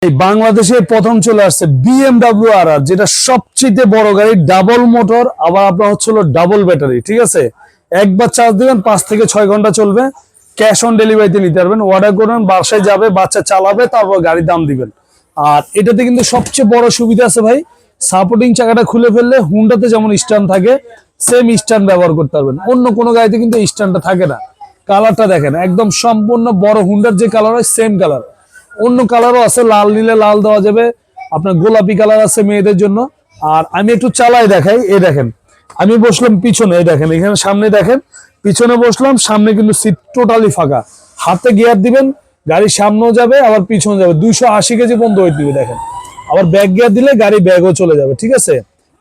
এই বাংলাদেশে প্রথম চলে আসছে BMW আর যেটা সবচেয়ে বড় গাড়ি, ডাবল মোটর, আবার আপনার হচ্ছে ডাবল ব্যাটারি। ঠিক আছে, একবার চার্জ দিবেন 5 থেকে 6 ঘন্টা চলবে। ক্যাশ অন ডেলিভারিতে নিতে পারবেন, অর্ডার করবেন, বাসায় যাবে, বাচ্চা চালাবে, তারপর গাড়ির দাম দিবেন। আর এটাতে কিন্তু সবচেয়ে বড় সুবিধা আছে ভাই, সাপোর্টিং চাকাটা খুলে ফেললে হুন্ডাতে যেমন স্ট্যান্ড থাকে সেম স্ট্যান্ড ব্যবহার করতে পারবেন। অন্য কোনো গাড়িতে কিন্তু স্ট্যান্ডটা থাকে না। কালারটা দেখেন, একদম সম্পূর্ণ বড় হুন্ডার যে কালার হয় সেম কালার। অন্য কালারও আছে, লাল নিলে লাল দেওয়া যাবে, আপনার গোলাপি কালার আছে মেয়েদের জন্য। আর আমি একটু চালাই দেখাই, এই দেখেন আমি বসলাম পিছনে, এই দেখেন এখানে সামনে দেখেন, পিছনে বসলাম, সামনে কিন্তু সিট টোটালি ফাঁকা। হাতে গিয়ার দিবেন, গাড়ির সামনেও যাবে আবার পিছনে যাবে, 280 কেজি পর্যন্ত ওয়েট দিবে। দেখেন আবার ব্যাক গিয়ার দিলে গাড়ি ব্যাগও চলে যাবে। ঠিক আছে,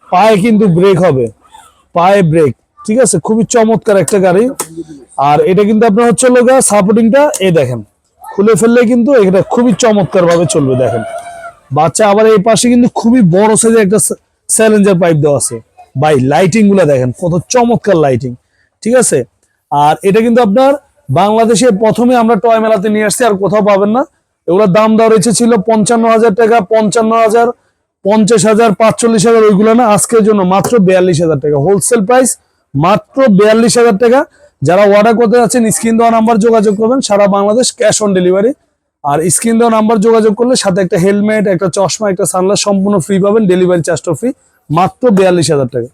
পায়ে কিন্তু ব্রেক হবে, পায়ে ব্রেক। ঠিক আছে, খুবই চমৎকার একটা গাড়ি। আর এটা কিন্তু আপনার হচ্ছে লোগা সাপোর্টিংটা এই দেখেন খুলে ফেললে কিন্তু এটা খুবই চমৎকার ভাবে চলবে। দেখেন বাচ্চা, আবার এই পাশে কিন্তু খুবই বড় সাইজের একটা চ্যালেঞ্জার পাইপ দেওয়া আছে ভাই। লাইটিং গুলা দেখেন কত চমৎকার লাইটিং। ঠিক আছে, আর এটা কিন্তু আপনার বাংলাদেশে প্রথমে আমরা টয় মেলাতে নিয়ে আসছি, আর কোথাও পাবেন না। এগুলোর দাম দেওয়া রয়েছে ছিল 55,000 টাকা, 55,000, 50,000, 45,000, ওইগুলো না, আজকের জন্য মাত্র 42,000 টাকা হোলসেল প্রাইস, মাত্র 42,000 টাকা। যারা অর্ডার করতে যাচ্ছেন স্ক্রিন দেওয়া নাম্বার যোগাযোগ করবেন, সারা বাংলাদেশ ক্যাশ অন ডেলিভারি। আর স্ক্রিন দেওয়া নাম্বার যোগাযোগ করলে সাথে একটা হেলমেট, একটা চশমা, একটা সানগ্লাস সম্পূর্ণ ফ্রি পাবেন, ডেলিভারি চার্জটা ফ্রি, মাত্র 42,000 টাকা।